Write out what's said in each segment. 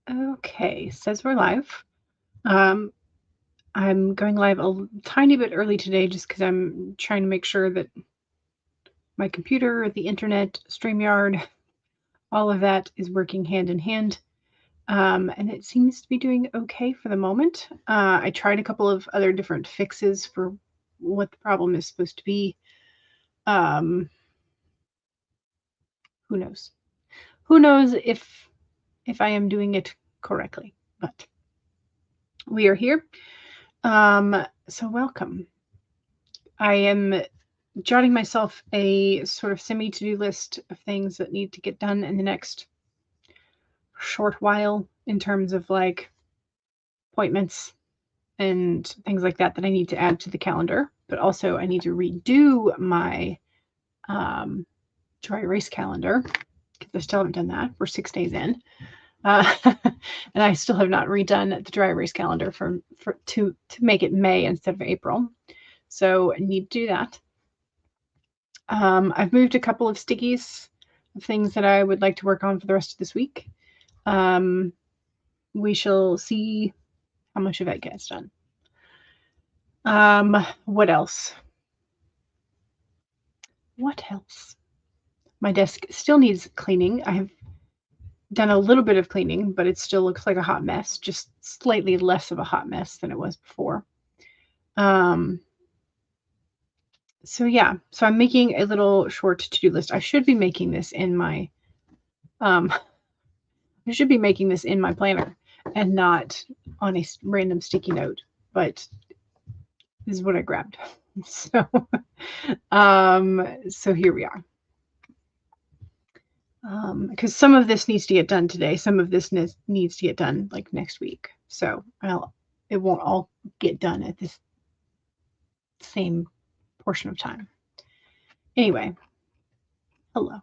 Okay, says we're live. Um, I'm going live a tiny bit early today just because I'm trying to make sure that my computer, the internet, StreamYard, all of that is working hand in hand. And it seems to be doing okay for the moment. I tried a couple of other different fixes for what the problem is supposed to be. Who knows? Who knows if I am doing it correctly? But we are here. So welcome. I am jotting myself a sort of semi-to-do list of things that need to get done in the next short while in terms of like appointments and things like that I need to add to the calendar. But also I need to redo my dry erase calendar because I still haven't done that. We're 6 days in. And I still have not redone the dry erase calendar to make it May instead of April. So I need to do that. I've moved a couple of stickies of things that I would like to work on for the rest of this week. We shall see how much of it gets done. What else? What else? My desk still needs cleaning. I have done a little bit of cleaning, but it still looks like a hot mess, just slightly less of a hot mess than it was before. So yeah, so I'm making a little short to-do list. I should be making this in my planner and not on a random sticky note, but this is what I grabbed. So so here we are. Because some of this needs to get done today, some of this needs to get done like next week. So it won't all get done at this same portion of time. Anyway, hello,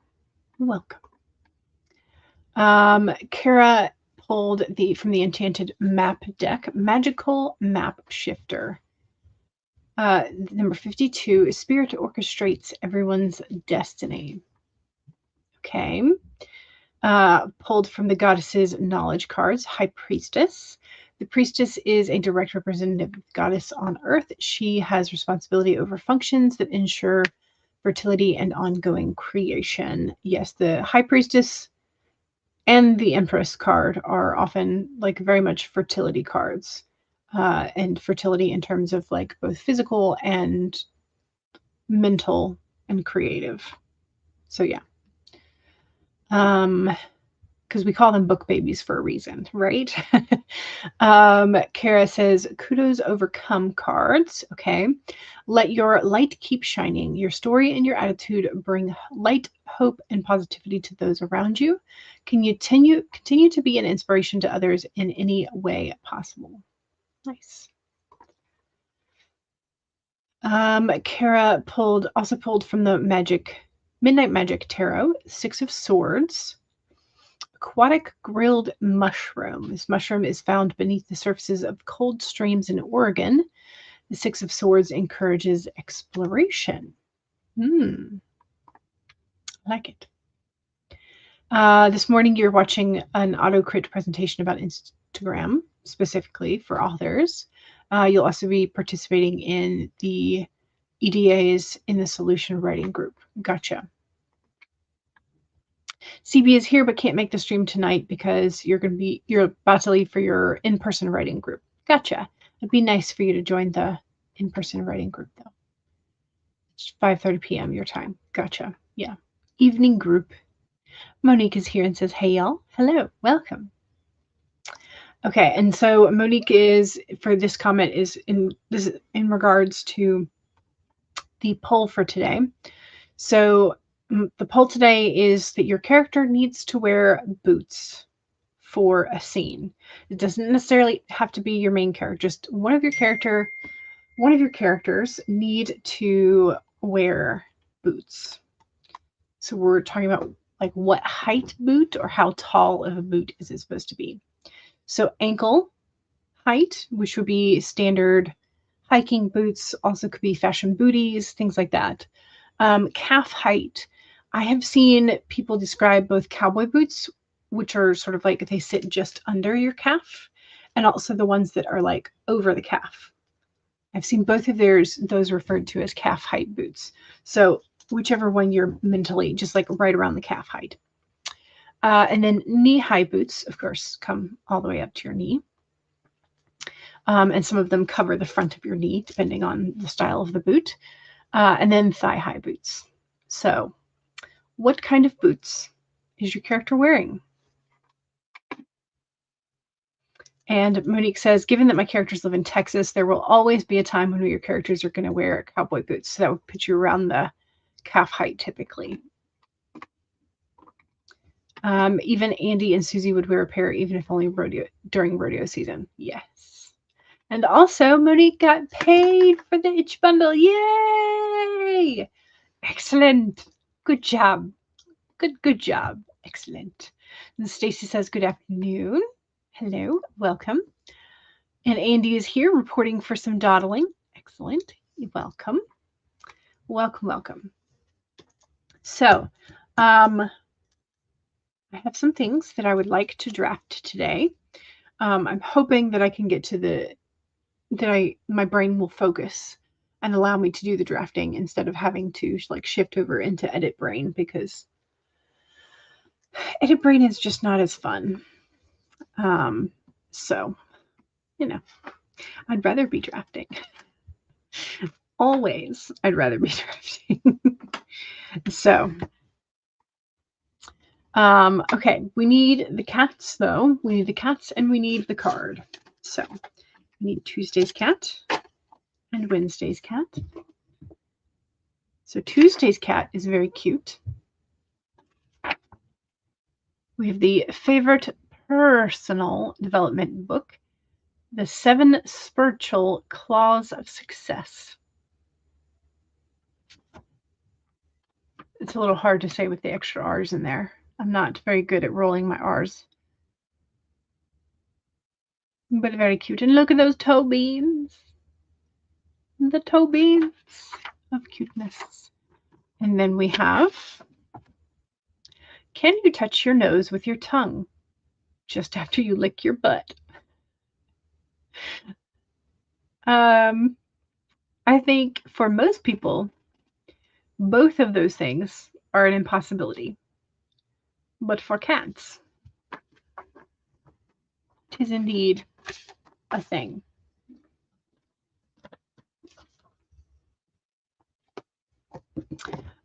welcome. Kara pulled from the Enchanted Map deck, Magical Map Shifter. Number 52, Spirit orchestrates everyone's destiny. Okay. Pulled from the Goddess's Knowledge cards, High Priestess. The priestess is a direct representative of the goddess on Earth. She has responsibility over functions that ensure fertility and ongoing creation. Yes, the High Priestess and the Empress card are often like very much fertility cards, and fertility in terms of like both physical and mental and creative. So yeah. Because we call them book babies for a reason, right? Kara says, kudos overcome cards. Okay. Let your light keep shining. Your story and your attitude bring light, hope, and positivity to those around you. Can you continue to be an inspiration to others in any way possible? Nice. Kara also pulled from the Midnight Magic Tarot, Six of Swords. Aquatic grilled mushroom. This mushroom is found beneath the surfaces of cold streams in Oregon. The Six of Swords encourages exploration. I like it. This morning you're watching an AutoCrit presentation about Instagram, specifically for authors. You'll also be participating in the EDAs in the solution writing group. Gotcha. CB is here but can't make the stream tonight because you're about to leave for your in-person writing group. Gotcha. It'd be nice for you to join the in-person writing group though. It's 5:30 p.m. your time. Gotcha. Yeah. Evening group. Monique is here and says, hey y'all. Hello. Welcome. Okay, and so Monique is, for this comment, is in regards to the poll for today. So the poll today is that your character needs to wear boots for a scene. It doesn't necessarily have to be your main character. Just one of your characters need to wear boots. So we're talking about like what height boot or how tall of a boot is it supposed to be. So ankle height, which would be standard hiking boots, also could be fashion booties, things like that. Calf height. I have seen people describe both cowboy boots which are sort of like they sit just under your calf, and also the ones that are like over the calf. I've seen both of those referred to as calf height boots. So whichever one you're mentally, just like right around the calf height. And then knee-high boots, of course, come all the way up to your knee. And some of them cover the front of your knee, depending on the style of the boot. And then thigh-high boots. So what kind of boots is your character wearing? And Monique says, given that my characters live in Texas, there will always be a time when your characters are going to wear cowboy boots. So that would put you around the calf height typically. Even Andy and Susie would wear a pair, even if only during rodeo season. Yes. And also, Monique got paid for the itch bundle. Yay! Excellent. Good job. Good job. Excellent. And Stacy says, good afternoon. Hello. Welcome. And Andy is here reporting for some dawdling. Excellent. Welcome. Welcome. So, I have some things that I would like to draft today. I'm hoping that I can get to my brain will focus and allow me to do the drafting instead of having to like shift over into edit brain, because edit brain is just not as fun. So, I'd rather be drafting. Always, I'd rather be drafting. So, okay, we need the cats though. We need the cats and we need the card. So, we need Tuesday's cat and Wednesday's cat. So Tuesday's cat is very cute. We have the favorite personal development book, The 7 Spiritual Claws of Success. It's a little hard to say with the extra R's in there. I'm not very good at rolling my R's. But very cute. And look at those toe beans. The toe beans of cuteness. And then we have, can you touch your nose with your tongue just after you lick your butt? I think for most people, both of those things are an impossibility. But for cats, it is indeed a thing.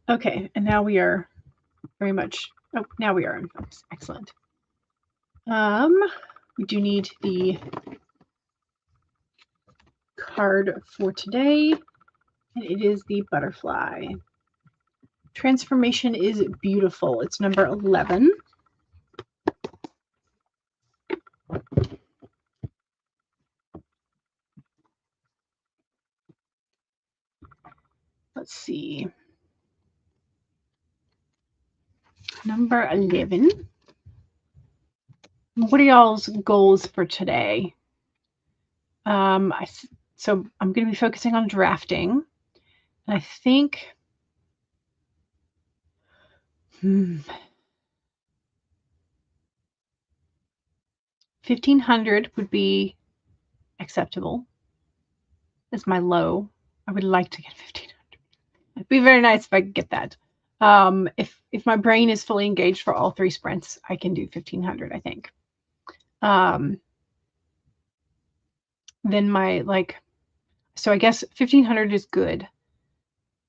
Okay, and now we are very much, now we are in focus. Excellent. We do need the card for today, and it is the butterfly. Transformation is beautiful. It's number 11. Let's see. Number 11. What are y'all's goals for today? So I'm going to be focusing on drafting. And I think 1,500 would be acceptable as my low. I would like to get 1,500. It'd be very nice if I could get that. If my brain is fully engaged for all 3 sprints, I can do 1,500, I think. Then so I guess 1,500 is good.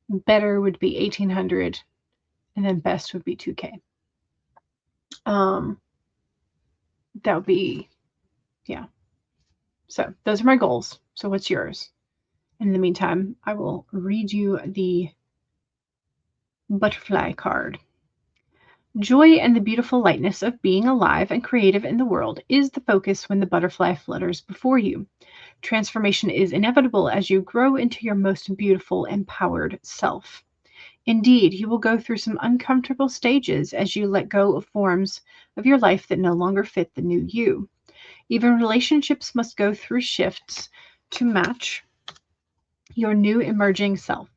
Better would be 1,800, and then best would be 2K. That would be, yeah. So those are my goals. So what's yours? In the meantime, I will read you the butterfly card. Joy and the beautiful lightness of being alive and creative in the world is the focus when the butterfly flutters before you. Transformation is inevitable as you grow into your most beautiful, empowered self. Indeed, you will go through some uncomfortable stages as you let go of forms of your life that no longer fit the new you. Even relationships must go through shifts to match your new emerging self.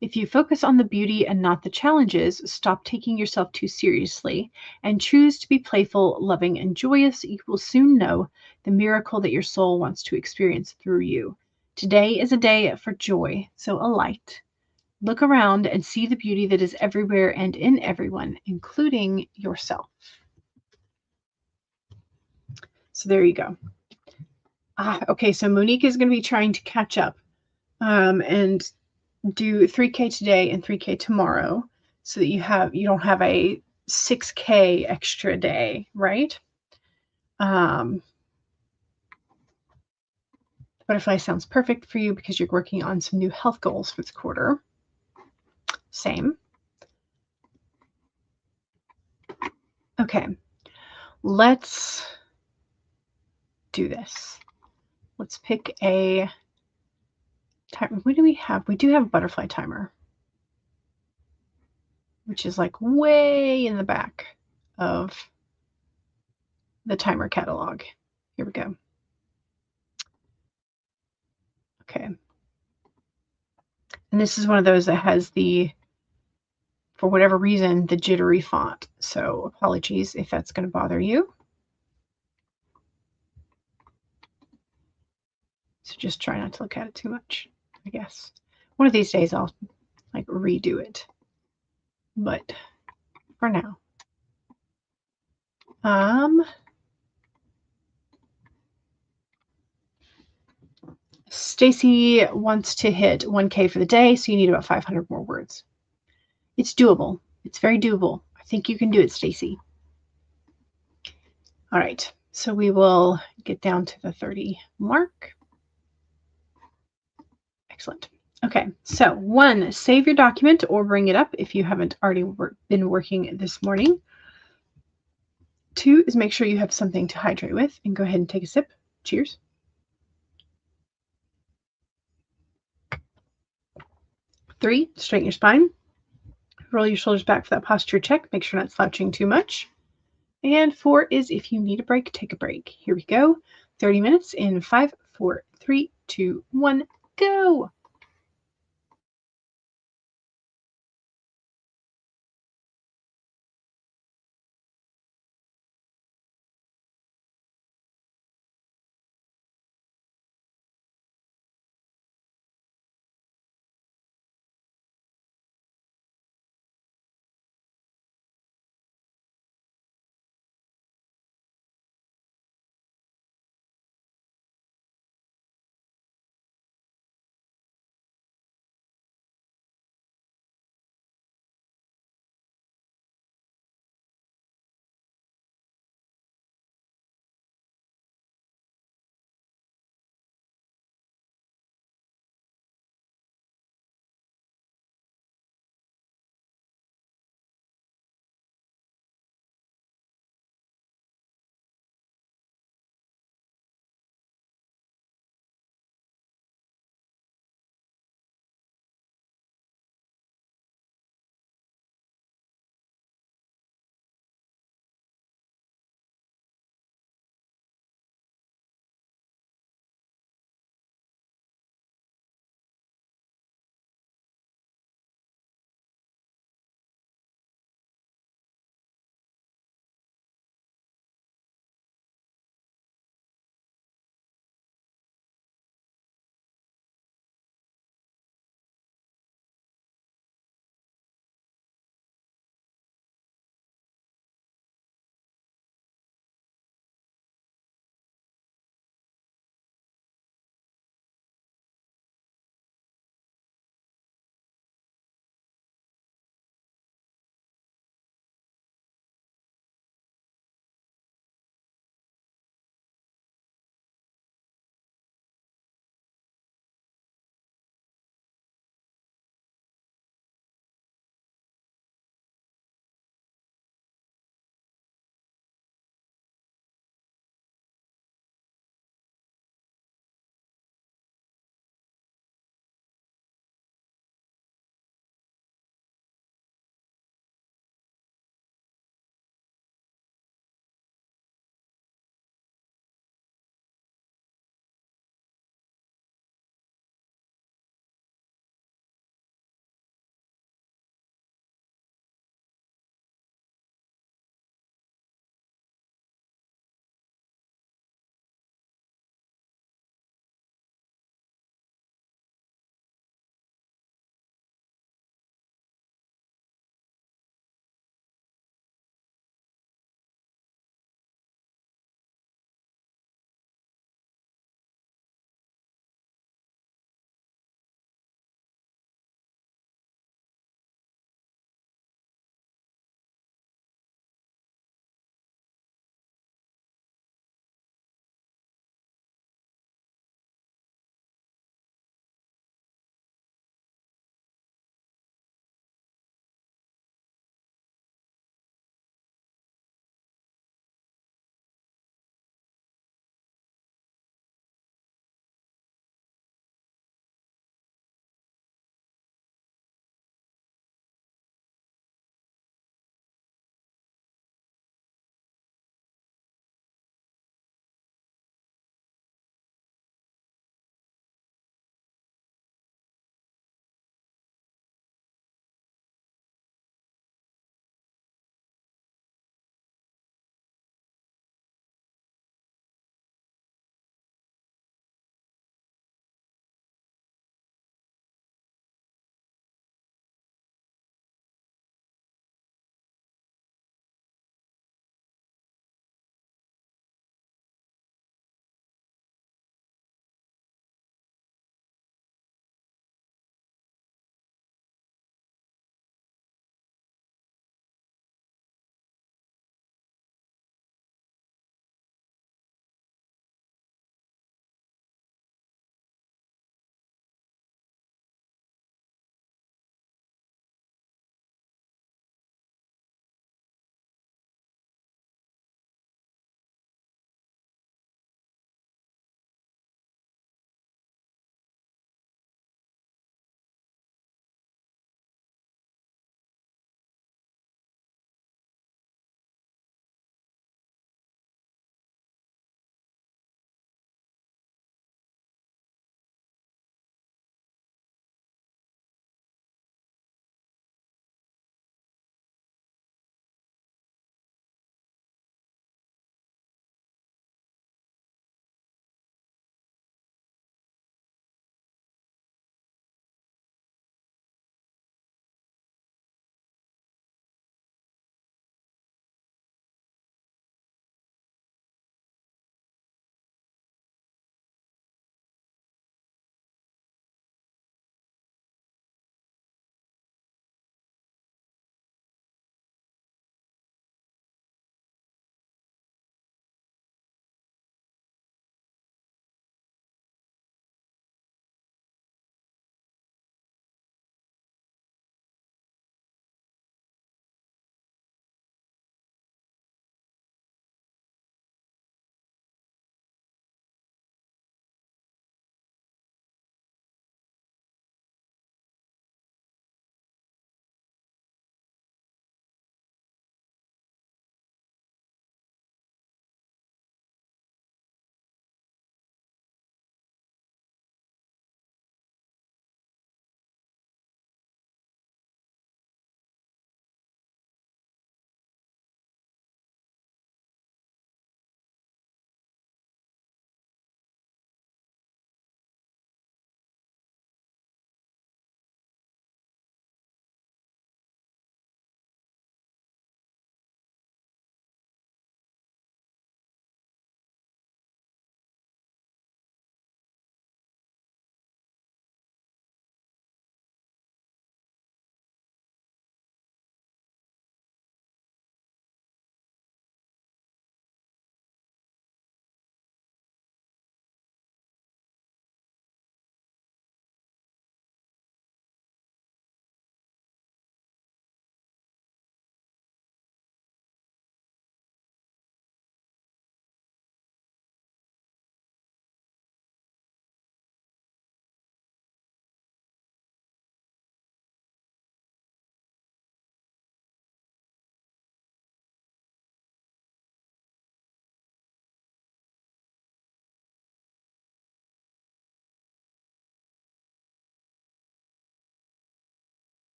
If you focus on the beauty and not the challenges, stop taking yourself too seriously, and choose to be playful, loving, and joyous, you will soon know the miracle that your soul wants to experience through you. Today is a day for joy, so alight. Look around and see the beauty that is everywhere and in everyone, including yourself. So there you go. Okay, so Monique is going to be trying to catch up and do 3K today and 3K tomorrow so that you don't have a 6K extra day, right? Butterfly sounds perfect for you because you're working on some new health goals for this quarter. Same. Okay, let's do this. Let's pick a timer. What do we have? We do have a butterfly timer, which is like way in the back of the timer catalog. Here we go. Okay. And this is one of those that has for whatever reason, the jittery font. So apologies if that's going to bother you. So just try not to look at it too much, I guess. One of these days I'll like redo it. But for now. Stacy wants to hit 1K for the day, so you need about 500 more words. It's doable. It's very doable. I think you can do it, Stacy. All right, so we will get down to the 30 mark. Excellent. Okay, so 1, save your document or bring it up if you haven't already been working this morning. 2 is make sure you have something to hydrate with, and go ahead and take a sip. Cheers. 3, straighten your spine. Roll your shoulders back for that posture check. Make sure you're not slouching too much. And 4 is if you need a break, take a break. Here we go. 30 minutes in 5, 4, 3, 2, 1, go.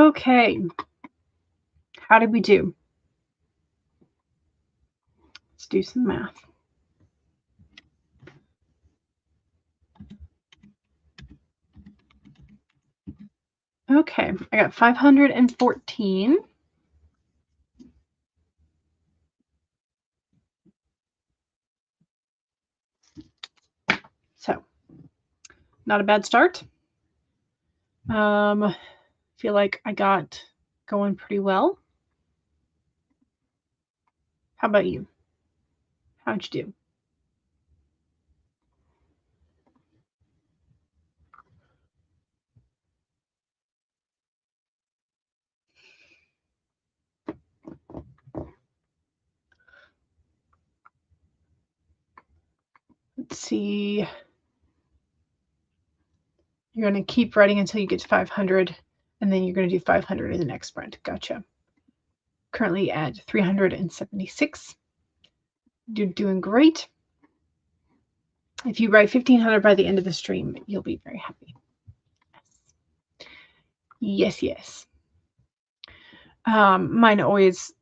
Okay. How did we do? Let's do some math. Okay, I got 514. So, not a bad start. Feel like I got going pretty well. How about you? How'd you do? Let's see. You're going to keep writing until you get to 500, and then you're going to do 500 in the next sprint. Gotcha. Currently at 376. You're doing great. If you write 1,500 by the end of the stream, you'll be very happy. Yes, yes. Mine always,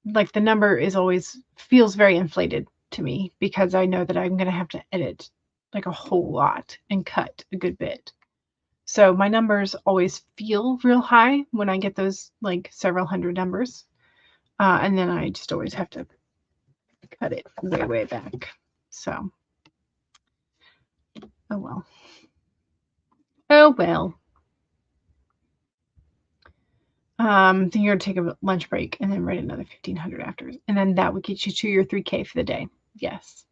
like the number is always, feels very inflated to me because I know that I'm going to have to edit like a whole lot and cut a good bit. So my numbers always feel real high when I get those like several hundred numbers. And then I just always have to cut it way, way back. So, oh well. Oh well. Then you're going to take a lunch break and then write another 1,500 after. And then that would get you to your 3K for the day. Yes.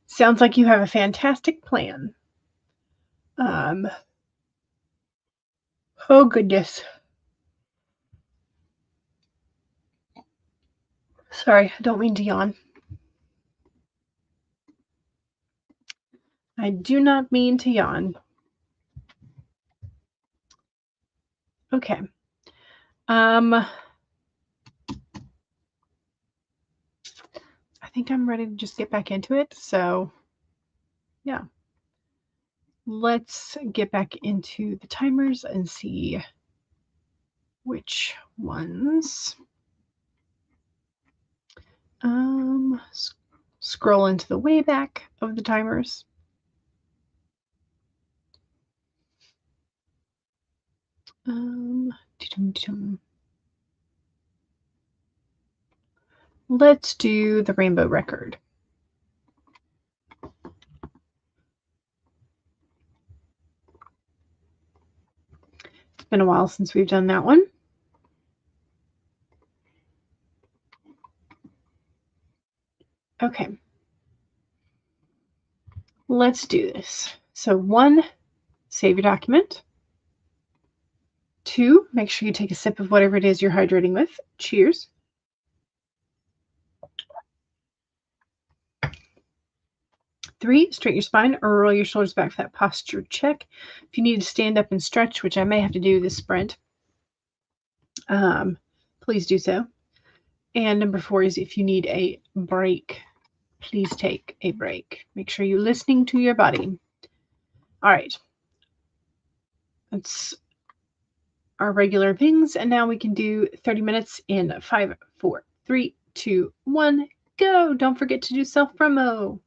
Sounds like you have a fantastic plan. Oh goodness. Sorry, I don't mean to yawn. I do not mean to yawn. Okay. I think I'm ready to just get back into it. So, yeah. Let's get back into the timers and see which ones. Scroll into the way back of the timers. Let's do the rainbow record. It's been a while since we've done that one. Okay. Let's do this. So 1, save your document. 2, make sure you take a sip of whatever it is you're hydrating with. Cheers. 3, straighten your spine or roll your shoulders back for that posture check. If you need to stand up and stretch, which I may have to do this sprint, please do so. And number 4 is if you need a break, please take a break. Make sure you're listening to your body. All right. That's our regular things. And now we can do 30 minutes in 5, 4, 3, 2, 1, go. Don't forget to do self-promo.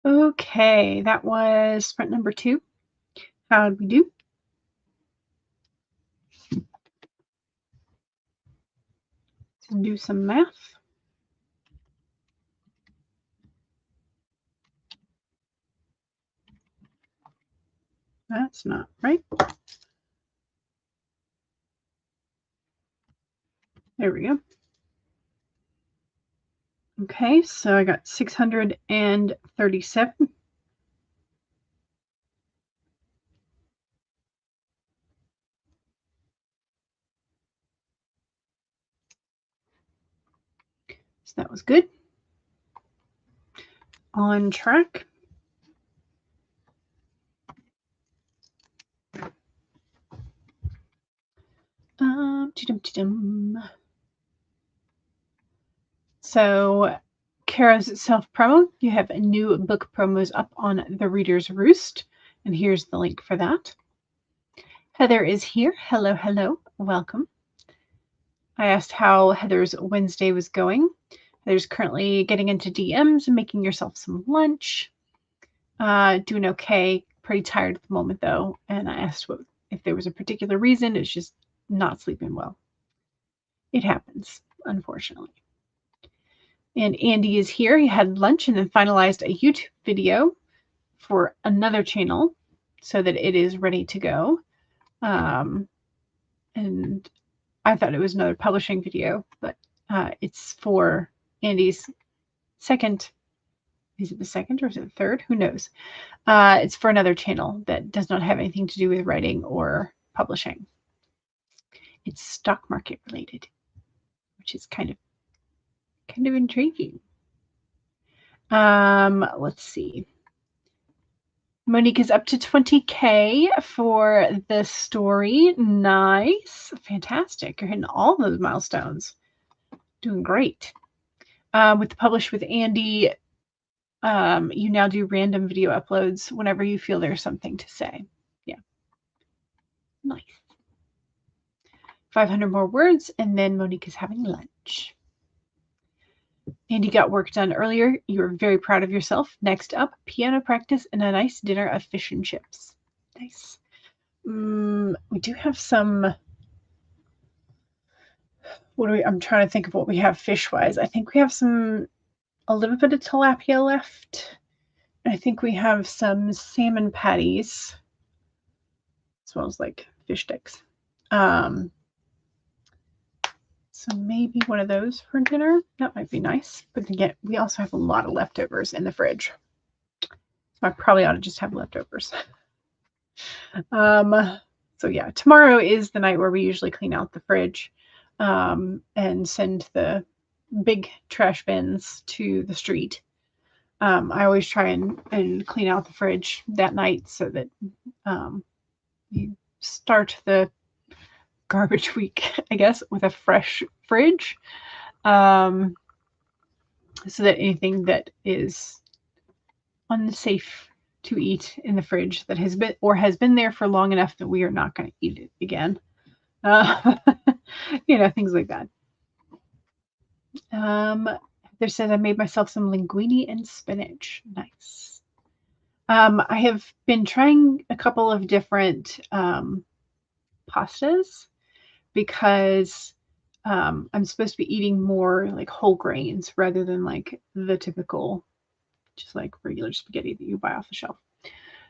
Okay, that was sprint number 2. How did we do? Let's do some math. That's not right. There we go. Okay, so I got 637. So that was good. On track. So Kara's self-promo, you have a new book promos up on The Reader's Roost, and here's the link for that. Heather is here. Hello, hello. Welcome. I asked how Heather's Wednesday was going. Heather's currently getting into DMs and making yourself some lunch. Doing okay. Pretty tired at the moment, though. And I asked if there was a particular reason. It's just not sleeping well. It happens, unfortunately. And Andy is here. He had lunch and then finalized a YouTube video for another channel so that it is ready to go. And I thought it was another publishing video, but it's for Andy's second. Is it the second or is it the third? Who knows? It's for another channel that does not have anything to do with writing or publishing. It's stock market related, which is kind of intriguing. Let's see. Monique is up to 20K for the story. Nice. Fantastic. You're hitting all those milestones. Doing great. With the Publish with Andy, you now do random video uploads whenever you feel there's something to say. Yeah. Nice. 500 more words, and then Monique is having lunch. Andy got work done earlier. You were very proud of yourself. Next up, piano practice and a nice dinner of fish and chips. Nice. We do have some. I'm trying to think of what we have fish-wise. I think we have a little bit of tilapia left. I think we have some salmon patties, as well as like fish sticks. So maybe one of those for dinner. That might be nice. But again, we also have a lot of leftovers in the fridge. So I probably ought to just have leftovers. So yeah, tomorrow is the night where we usually clean out the fridge and send the big trash bins to the street. I always try and clean out the fridge that night so that you start the garbage week, I guess, with a fresh fridge, so that anything that is unsafe to eat in the fridge that has been there for long enough that we are not going to eat it again. Things like that. There says I made myself some linguine and spinach. Nice. I have been trying a couple of different pastas because I'm supposed to be eating more like whole grains rather than like the typical, just like regular spaghetti that you buy off the shelf.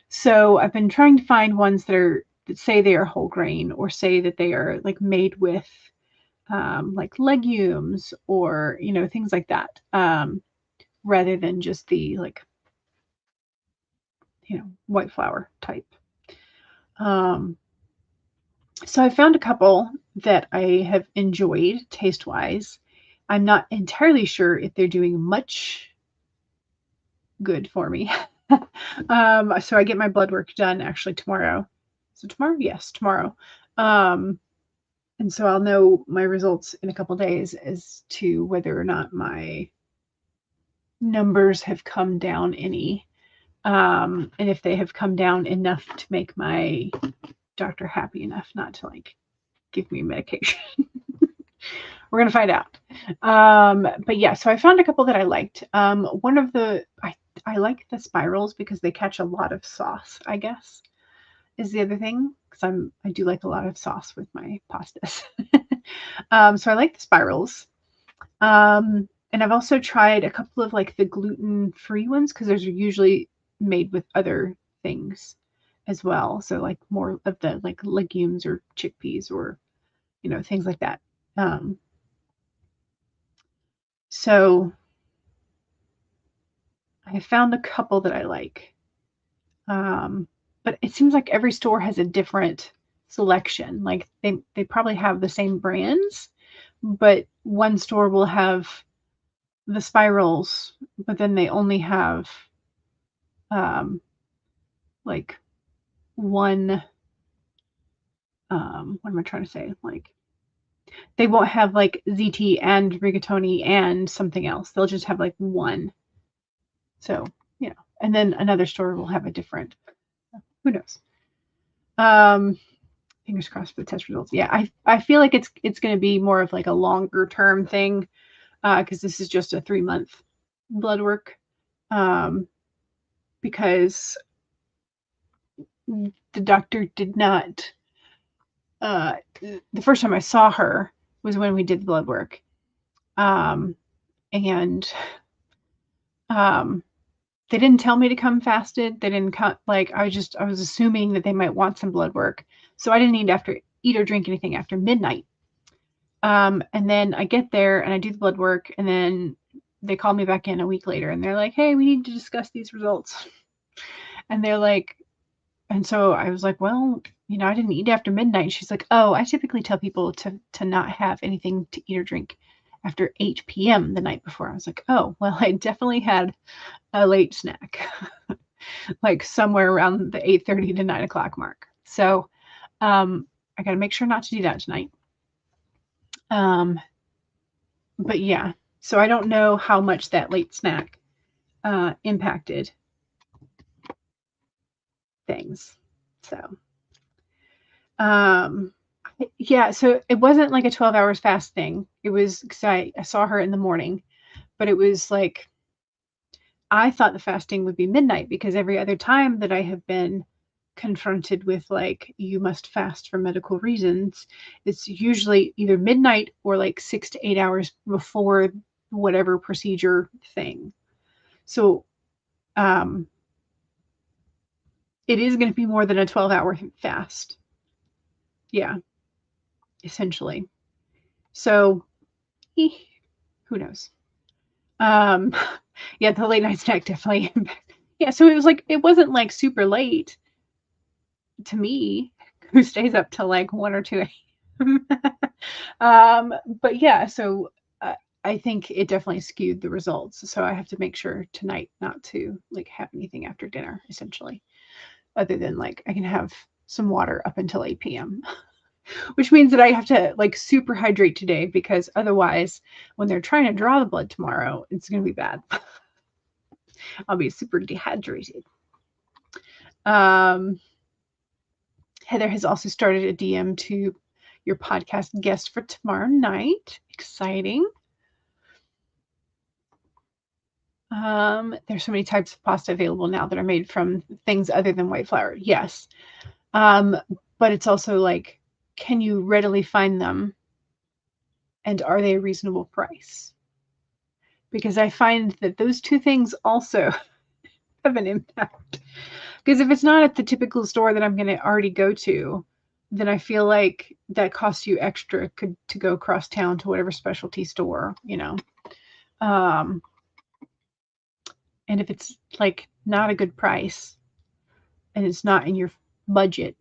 So I've been trying to find ones that say they are whole grain or say that they are like made with like legumes or things like that, rather than just the like white flour type. So I found a couple that I have enjoyed taste-wise. I'm not entirely sure if they're doing much good for me. So I get my blood work done actually tomorrow. So tomorrow? Yes, tomorrow. And so I'll know my results in a couple days as to whether or not my numbers have come down any. And if they have come down enough to make my doctor happy enough not to like give me medication. We're gonna find out. But yeah, so I found a couple that I liked. One of the I like the spirals because they catch a lot of sauce, I guess, is the other thing. Because I do like a lot of sauce with my pastas. So I like the spirals. And I've also tried a couple of like the gluten-free ones because those are usually made with other things as well. So like more of the like legumes or chickpeas or, things like that. So I found a couple that I like. But it seems like every store has a different selection. Like they probably have the same brands, but one store will have the spirals, but then they only have like one what am I trying to say? Like they won't have like ZT and rigatoni and something else. They'll just have like one. So, and then another store will have a different. Who knows? Fingers crossed for the test results. Yeah, I feel like it's going to be more of like a longer term thing because this is just a 3-month blood work because the doctor did not. The first time I saw her was when we did the blood work, and they didn't tell me to come fasted. They didn't come, like I was assuming that they might want some blood work, so I didn't eat or drink anything after midnight. And then I get there and I do the blood work, and then they call me back in a week later, and they're like, "Hey, we need to discuss these results." And they're like, and so I was like, "Well, I didn't eat after midnight." And she's like, "Oh, I typically tell people to not have anything to eat or drink after 8 p.m. the night before." I was like, "Oh, well, I definitely had a late snack, like somewhere around the 8:30 to 9 o'clock mark." So I got to make sure not to do that tonight. But yeah, so I don't know how much that late snack impacted things. So yeah, so it wasn't like a 12 hours fast thing. It was because I saw her in the morning, but it was like I thought the fasting would be midnight because every other time that I have been confronted with like you must fast for medical reasons, it's usually either midnight or like 6 to 8 hours before whatever procedure thing. So it is going to be more than a 12-hour fast. Yeah, essentially. So who knows? Yeah, the late night snack definitely impacted. Yeah, so it wasn't like super late to me, who stays up till like 1 or 2 a.m. But yeah, so I think it definitely skewed the results. So I have to make sure tonight not to like have anything after dinner, essentially, other than like I can have some water up until 8 p.m. Which means that I have to like super hydrate today because otherwise, when they're trying to draw the blood tomorrow, it's going to be bad. I'll be super dehydrated. Heather has also started a DM to your podcast guest for tomorrow night. Exciting. There's so many types of pasta available now that are made from things other than white flour. Yes. But it's also like, can you readily find them? And are they a reasonable price? Because I find that those two things also have an impact. Because if it's not at the typical store that I'm going to already go to, then I feel like that costs you extra to go across town to whatever specialty store, and if it's like not a good price and it's not in your budget,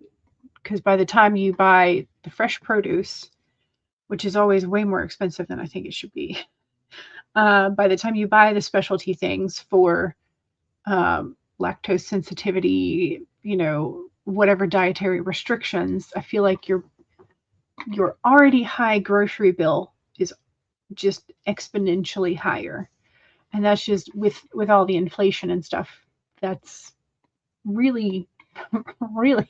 because by the time you buy the fresh produce, which is always way more expensive than I think it should be, by the time you buy the specialty things for lactose sensitivity, whatever dietary restrictions, I feel like your already high grocery bill is just exponentially higher. And that's just with all the inflation and stuff. That's really, really,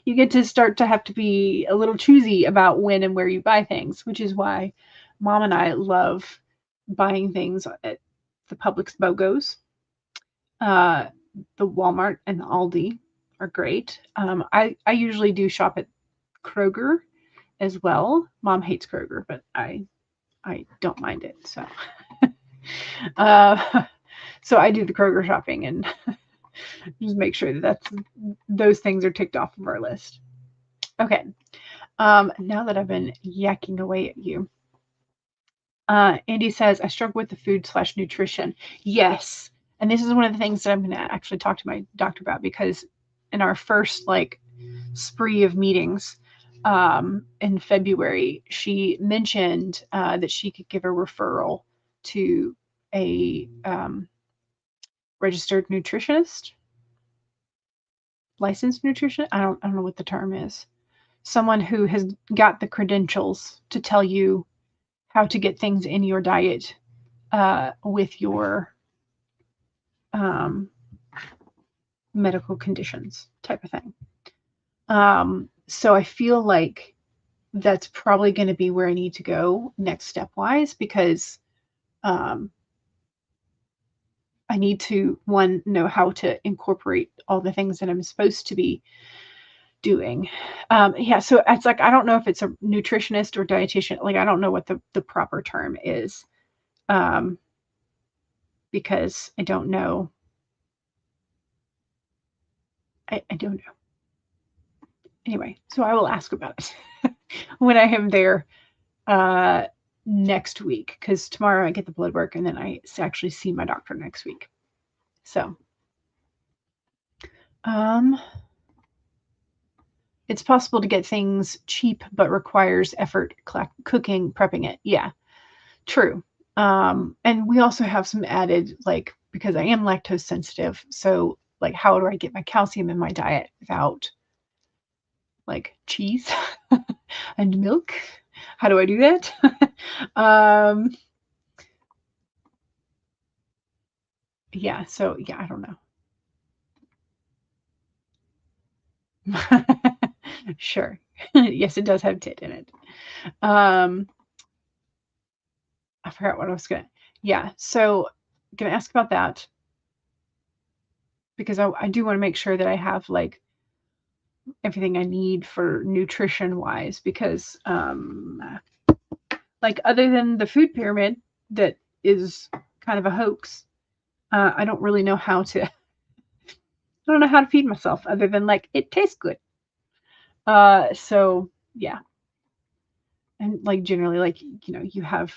you get to start to have to be a little choosy about when and where you buy things, which is why Mom and I love buying things at the Publix BOGOs. The Walmart and the Aldi are great. I usually do shop at Kroger as well. Mom hates Kroger, but I don't mind it. So so I do the Kroger shopping and just make sure that those things are ticked off of our list. Okay. Now that I've been yakking away at you, Andy says, I struggle with the food/nutrition. Yes. And this is one of the things that I'm going to actually talk to my doctor about, because in our first spree of meetings in February, she mentioned that she could give a referral to a registered nutritionist, licensed nutritionist. I don't know what the term is. Someone who has got the credentials to tell you how to get things in your diet with your medical conditions type of thing. So I feel like that's probably going to be where I need to go next step wise, because I need to, one, know how to incorporate all the things that I'm supposed to be doing. Yeah, so it's like, I don't know if it's a nutritionist or dietitian. Like, I don't know what the proper term is, because I don't know. I don't know. Anyway, so I will ask about it when I am there next week, because tomorrow I get the blood work and then I actually see my doctor next week. So it's possible to get things cheap, but requires effort cooking, prepping it. Yeah, true. And we also have some added, like, because I am lactose sensitive, so like, how do I get my calcium in my diet without like cheese and milk? How do I do that? Yeah, so yeah, I don't know. Sure. Yes, it does have tit in it. I forgot what I was gonna. Yeah, so gonna ask about that, because I do want to make sure that I have like everything I need for nutrition wise, because like, other than the food pyramid that is kind of a hoax, I don't really know how to. I don't know how to feed myself other than like it tastes good. So yeah, and like generally, like, you have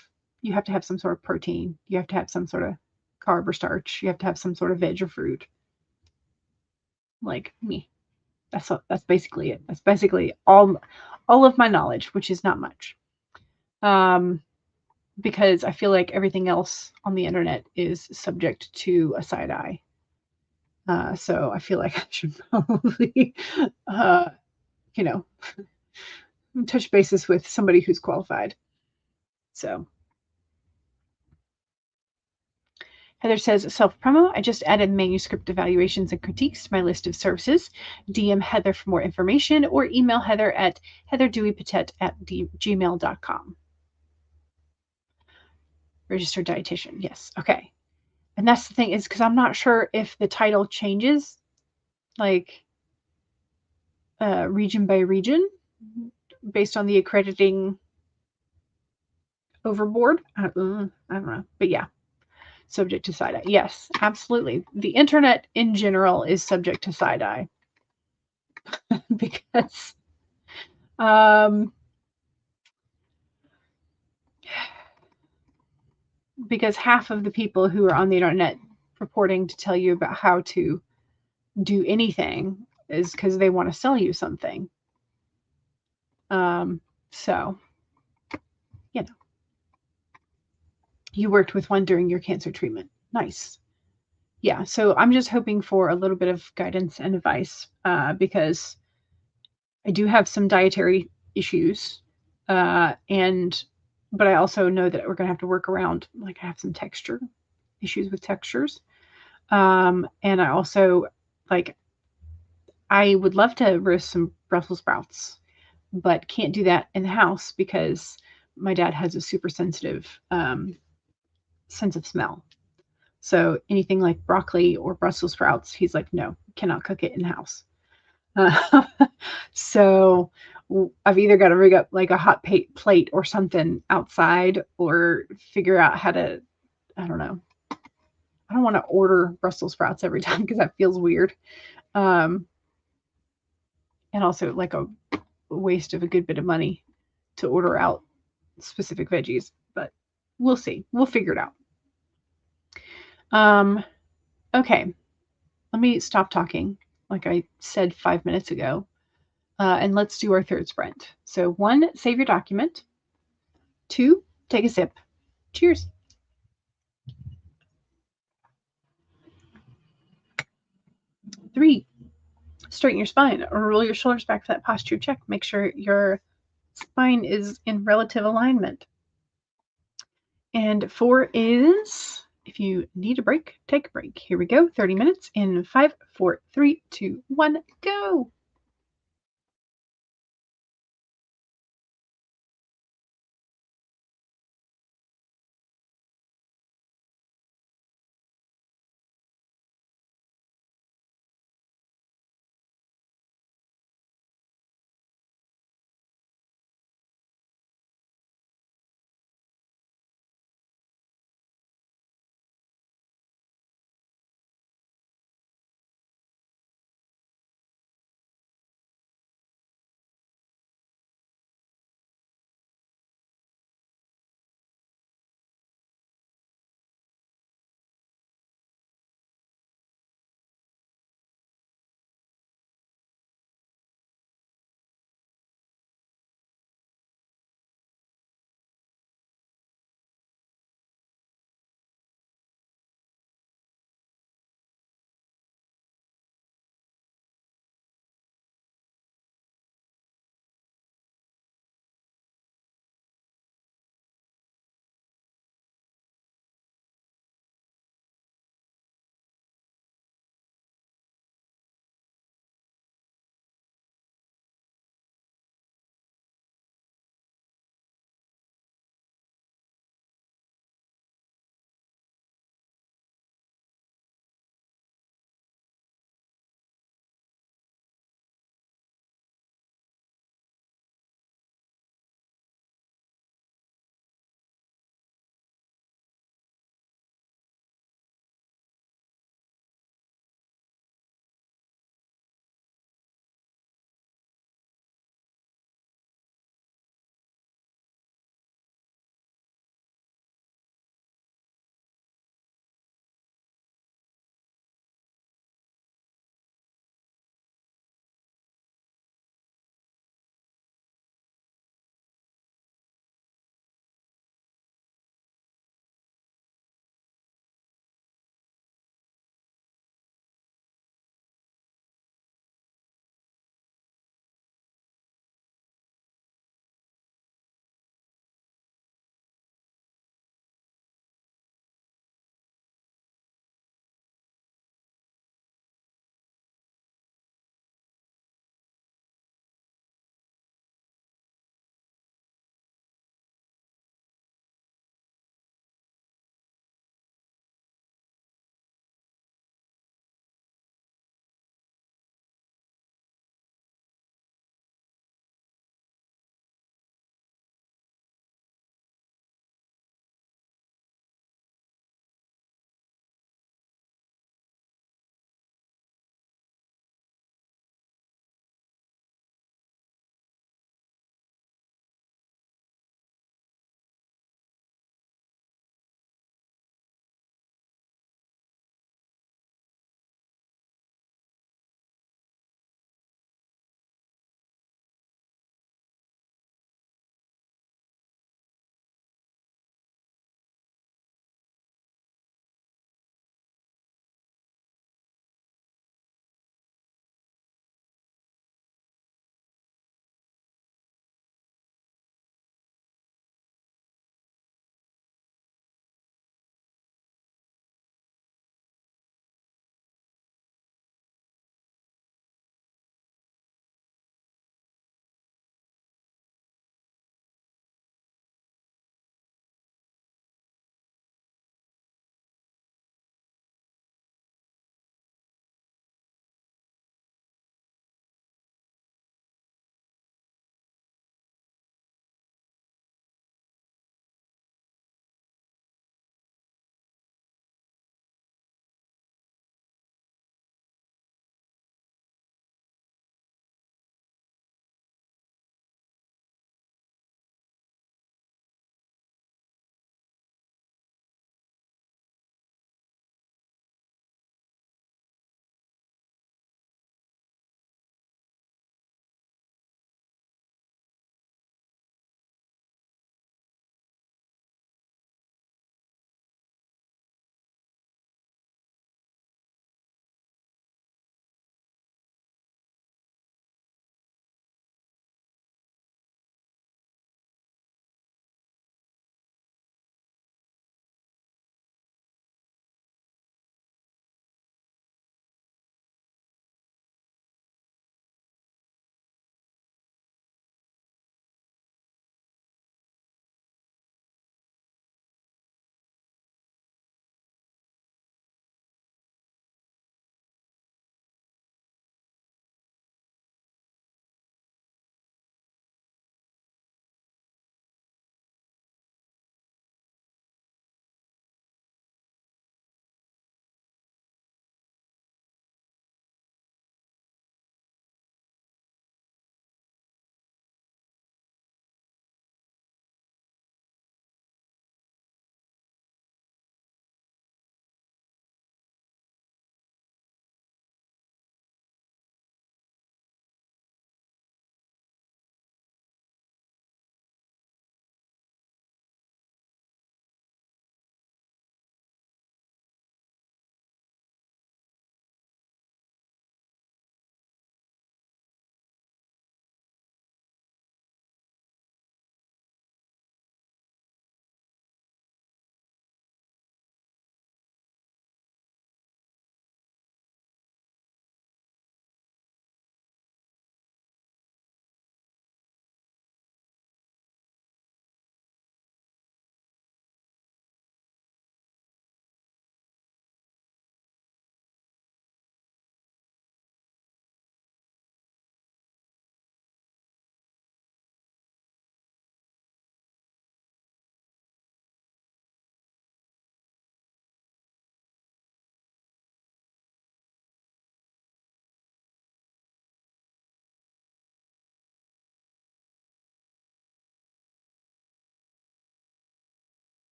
to have some sort of protein. You have to have some sort of carb or starch. You have to have some sort of veg or fruit. Like me, that's basically it. That's basically all of my knowledge, which is not much. Because I feel like everything else on the internet is subject to a side eye. So I feel like I should probably, you know, touch bases with somebody who's qualified. So Heather says, self-promo, I just added manuscript evaluations and critiques to my list of services. DM Heather for more information, or email Heather at heatherdeweypatet@gmail.com. Registered dietitian. Yes. Okay. And that's the thing, is because I'm not sure if the title changes, like, region by region, based on the accrediting overboard. I don't know. But yeah, subject to side eye. Yes, absolutely. The internet in general is subject to side eye. Because because half of the people who are on the internet purporting to tell you about how to do anything is because they want to sell you something. So, you worked with one during your cancer treatment. Nice. Yeah, so I'm just hoping for a little bit of guidance and advice, because I do have some dietary issues, but I also know that we're going to have to work around, like, I have some texture issues with textures. And I also, like, I would love to roast some Brussels sprouts, but can't do that in the house because my dad has a super sensitive sense of smell. So anything like broccoli or Brussels sprouts, he's like, no, cannot cook it in house. So I've either got to rig up like a hot plate or something outside, or figure out how to, I don't know. I don't want to order Brussels sprouts every time because that feels weird. And also like a waste of a good bit of money to order out specific veggies, but we'll see. We'll figure it out. Okay, let me stop talking like I said 5 minutes ago, and let's do our third sprint. So 1, save your document. 2, take a sip. Cheers. 3, straighten your spine or roll your shoulders back for that posture check. Make sure your spine is in relative alignment. And 4 is, if you need a break, take a break. Here we go. 30 minutes in 5, 4, 3, 2, 1, go.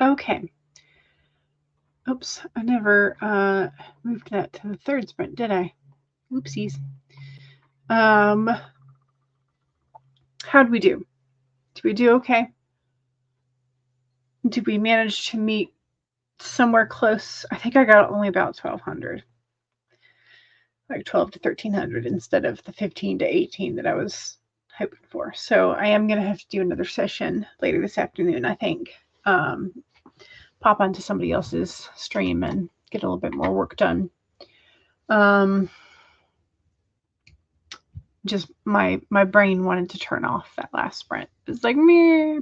Okay. Oops, I never moved that to the third sprint, did I? Oopsies. How'd we do? Did we do okay? Did we manage to meet somewhere close? I think I got only about 1,200. Like 12 to 1,300 instead of the 15 to 18 that I was hoping for. So I am going to have to do another session later this afternoon, I think. Pop onto somebody else's stream and get a little bit more work done. Just my brain wanted to turn off that last sprint. It's like, meh,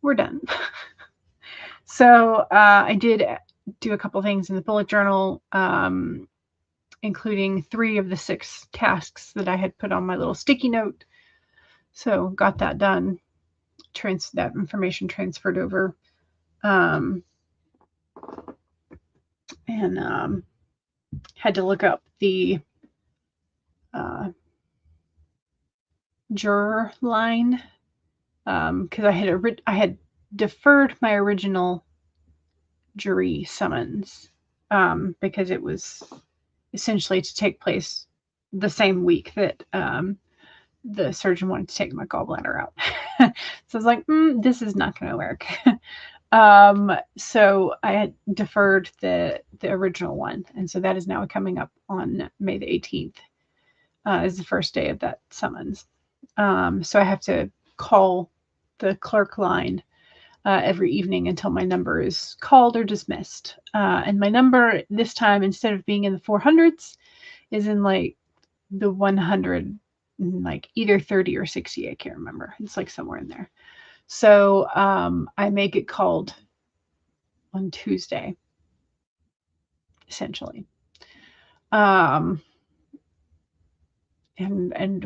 we're done. So I did do a couple things in the bullet journal, including 3 of the 6 tasks that I had put on my little sticky note. So got that done. That information transferred over. And had to look up the juror line because I had deferred my original jury summons because it was essentially to take place the same week that the surgeon wanted to take my gallbladder out. So I was like, this is not going to work. So I had deferred the original one. And so that is now coming up on May the 18th is the first day of that summons. So I have to call the clerk line every evening until my number is called or dismissed. And my number this time, instead of being in the 400s, is in like the 100, like either 30 or 60. I can't remember. It's like somewhere in there. So I may get called on Tuesday, essentially. And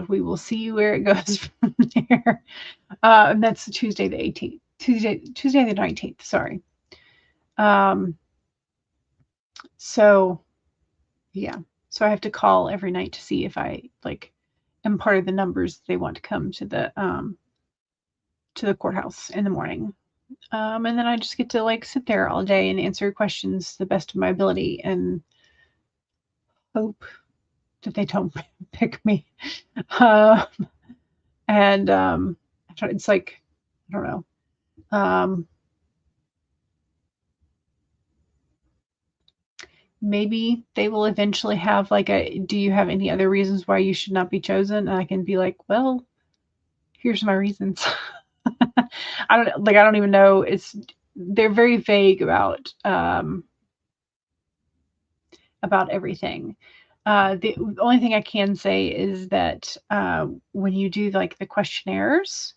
we will see where it goes from there. And that's Tuesday the 18th. Tuesday the 19th, sorry. So yeah. So I have to call every night to see if I am part of the numbers they want to come to the courthouse in the morning. And then I just get to sit there all day and answer questions to the best of my ability and hope that they don't pick me. And it's like, I don't know. Maybe they will eventually have do you have any other reasons why you should not be chosen? And I can be like, well, here's my reasons. I don't even know. They're very vague about everything. The only thing I can say is that when you do the questionnaires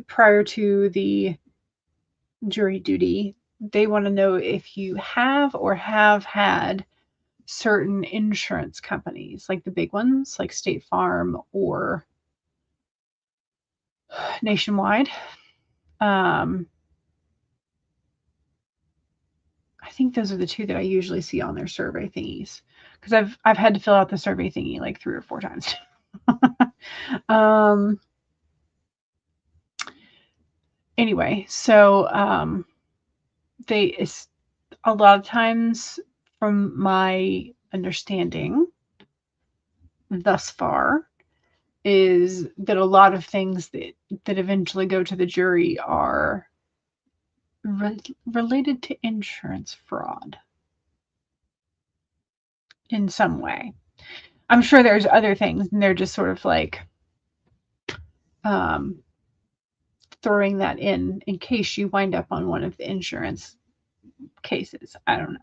prior to the jury duty, they want to know if you have or have had certain insurance companies, like the big ones, like State Farm or Nationwide. I think those are the 2 that I usually see on their survey thingies, because I've had to fill out the survey thingy like 3 or 4 times. Anyway, so a lot of times, from my understanding thus far, is that a lot of things that eventually go to the jury are related to insurance fraud in some way. I'm sure there's other things, and they're just sort of throwing that in case you wind up on one of the insurance cases. I don't know.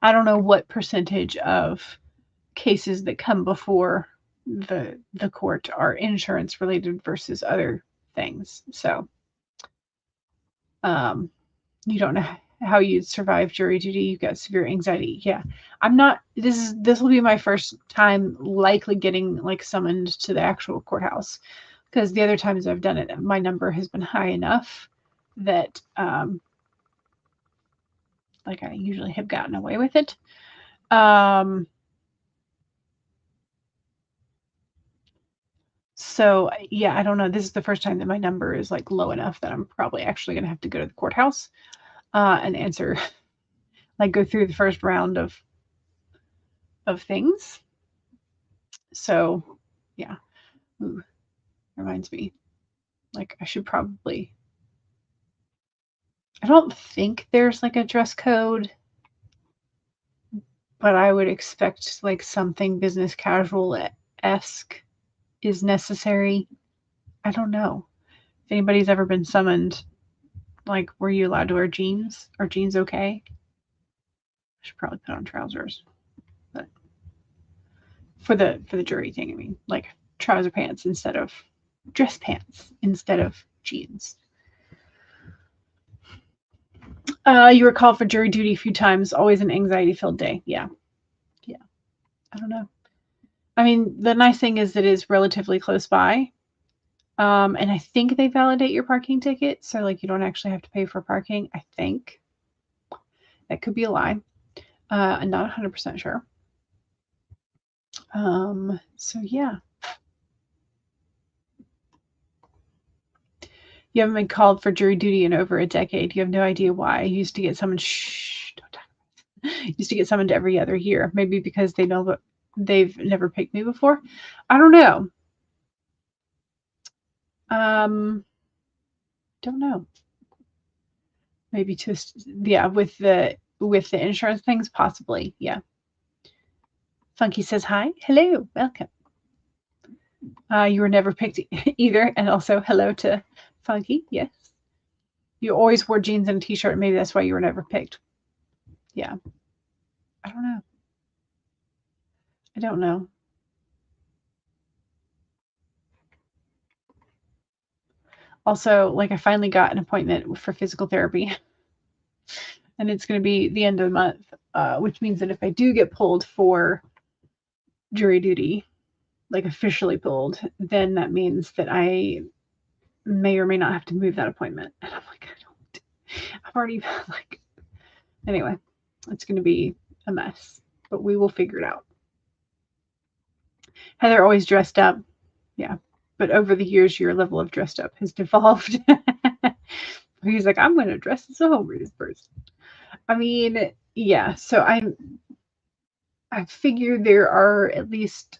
I don't know what percentage of cases that come before the court are insurance related versus other things. So you don't know how you'd survive jury duty. You've got severe anxiety. Yeah. This will be my first time likely getting summoned to the actual courthouse, because the other times I've done it, my number has been high enough that I usually have gotten away with it. So yeah, I don't know. This is the first time that my number is like low enough that I'm probably actually going to have to go to the courthouse and answer, like go through the first round of things. So yeah, ooh, reminds me, like I should probably. I don't think there's like a dress code, but I would expect like something business casual-esque is necessary. I don't know. If anybody's ever been summoned, like, were you allowed to wear jeans? Are jeans okay? I should probably put on trousers. But for the jury thing, I mean, like trouser pants instead of dress pants instead of jeans. You were called for jury duty a few times. Always an anxiety-filled day. Yeah. I don't know. I mean, the nice thing is that it's relatively close by. And I think they validate your parking ticket. So, like, you don't actually have to pay for parking, I think. That could be a lie. I'm not 100% sure. So, yeah. You haven't been called for jury duty in over a decade. You have no idea why. You used to get summoned. Shh, don't talk about it. Used to get summoned every other year. Maybe because they know that they've never picked me before. I don't know. Don't know. Maybe just with the insurance things, possibly. Yeah. Funky says hi. Hello, welcome. You were never picked either, and also hello to Funky. Yes. You always wore jeans and a t-shirt. Maybe that's why you were never picked. Yeah. I don't know. I don't know. Also, like I finally got an appointment for physical therapy, and it's going to be the end of the month, which means that if I do get pulled for jury duty, like officially pulled, then that means that I may or may not have to move that appointment. And I'm like, I've already like, anyway, it's going to be a mess, but we will figure it out. Heather always dressed up. Yeah. But over the years, your level of dressed up has devolved. He's like, I'm going to dress as a homeless person. I mean, yeah. So I figure there are at least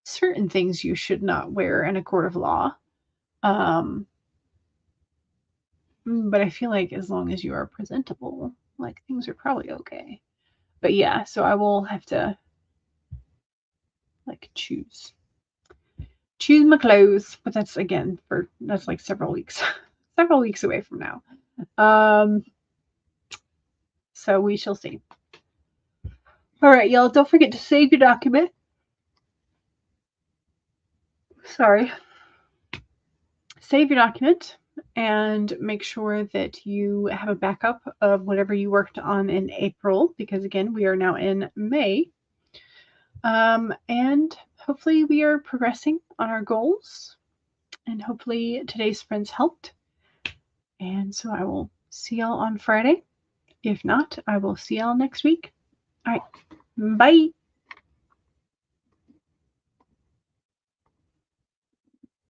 certain things you should not wear in a court of law. But I feel like as long as you are presentable, like things are probably okay. But yeah, so I will have to like choose my clothes, but that's again that's like several weeks away from now. So we shall see. All right, y'all, don't forget to save your document. Sorry. Save your document and make sure that you have a backup of whatever you worked on in April, because again, we are now in May. And hopefully we are progressing on our goals, and hopefully today's sprints helped. And so I will see y'all on Friday. If not, I will see y'all next week. All right. Bye.